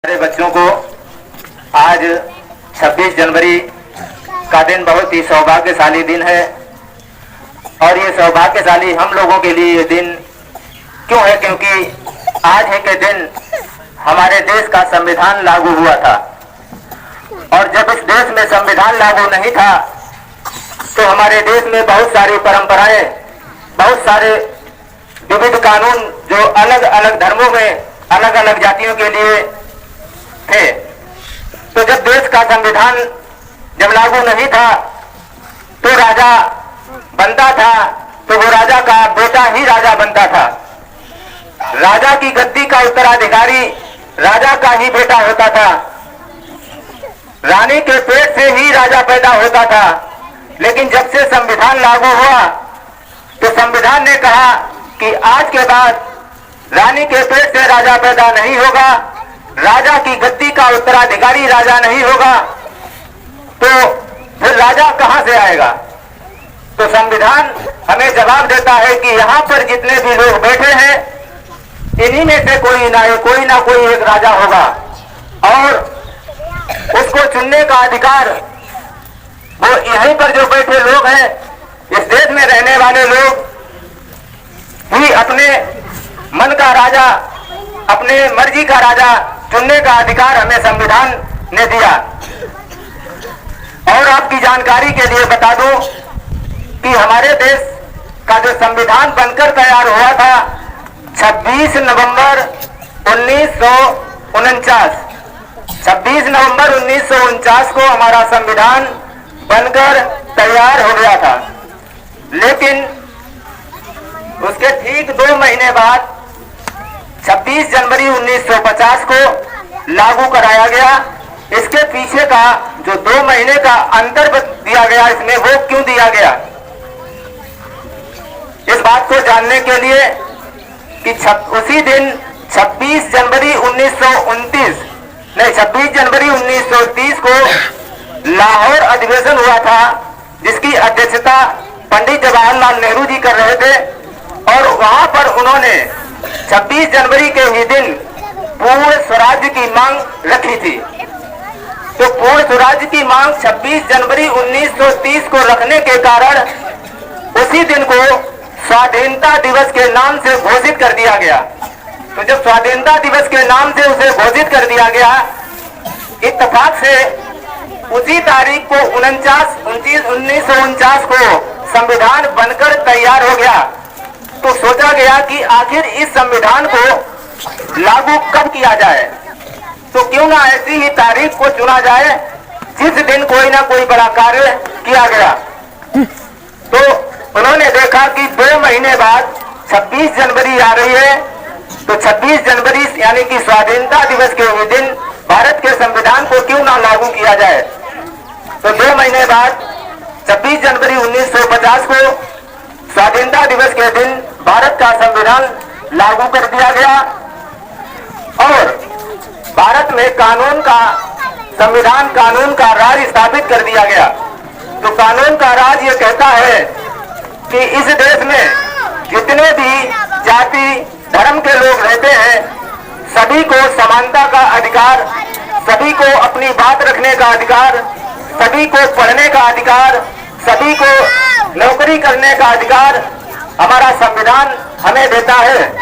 हमारे बच्चों को आज 26 जनवरी का दिन बहुत ही सौभाग्यशाली दिन है। और ये सौभाग्यशाली हम लोगों के लिए ये दिन क्यों है? क्योंकि आज ही के दिन हमारे देश का संविधान लागू हुआ था। और जब इस देश में संविधान लागू नहीं था तो हमारे देश में बहुत सारी परंपराएं, बहुत सारे विविध कानून जो अलग अलग धर्मों में अलग अलग जातियों के लिए थे। तो जब देश का संविधान जब लागू नहीं था तो राजा बनता था तो वो राजा का बेटा ही राजा बनता था। राजा की गद्दी का उत्तराधिकारी राजा का ही बेटा होता था। रानी के पेट से ही राजा पैदा होता था। लेकिन जब से संविधान लागू हुआ तो संविधान ने कहा कि आज के बाद रानी के पेट से राजा पैदा नहीं होगा, राजा की गद्दी का उत्तराधिकारी राजा नहीं होगा, तो फिर राजा कहां से आएगा? तो संविधान हमें जवाब देता है कि यहां पर जितने भी लोग बैठे हैं इन्हीं में से कोई ना कोई एक राजा होगा। और उसको चुनने का अधिकार वो यहीं पर जो बैठे लोग हैं, इस देश में रहने वाले लोग ही अपने मन का राजा, अपने मर्जी का राजा चुनने का अधिकार हमें संविधान ने दिया। और आपकी जानकारी के लिए बता दूं कि हमारे देश का जो संविधान बनकर तैयार हुआ था 26 नवंबर 1949, 26 नवंबर 1949 को हमारा संविधान बनकर तैयार हो गया था। लेकिन उसके ठीक 2 महीने बाद 26 जनवरी 1950 को लागू कराया गया। इसके पीछे का जो 2 महीने का अंतर दिया गया, इसमें वो क्यों दिया गया? इस बात को जानने के लिए कि उसी दिन 26 जनवरी 1930 को लाहौर अधिवेशन हुआ था, जिसकी अध्यक्षता पंडित जवाहरलाल नेहरू जी कर रहे थे। और वहां पर उन्होंने 26 जनवरी के ही दिन पूर्ण स्वराज्य की मांग रखी थी। तो पूर्ण स्वराज्य की मांग 26 जनवरी 1930 को रखने के कारण उसी दिन को स्वाधीनता दिवस के नाम से घोषित कर दिया गया। तो जब स्वाधीनता दिवस के नाम से उसे घोषित कर दिया गया, इत्तेफाक से उसी तारीख को 1949 को संविधान बनकर तैयार हो गया। तो सोचा गया कि आखिर इस संविधान को लागू कब किया जाए, तो क्यों ना ऐसी ही तारीख को चुना जाए जिस दिन कोई ना कोई बड़ा कार्य किया गया। तो उन्होंने देखा कि 2 महीने बाद 26 जनवरी आ रही है, तो 26 जनवरी यानी कि स्वाधीनता दिवस के दिन भारत के संविधान को क्यों ना लागू किया जाए। तो 2 महीने बाद 26 जनवरी 1950 को स्वाधीनता दिवस के दिन भारत का संविधान लागू कर दिया गया। और भारत में संविधान कानून का राज स्थापित कर दिया गया। तो कानून का राज ये कहता है कि इस देश में जितने भी जाति धर्म के लोग रहते हैं, सभी को समानता का अधिकार, सभी को अपनी बात रखने का अधिकार, सभी को पढ़ने का अधिकार, सभी को नौकरी करने का अधिकार हमारा संविधान हमें देता है।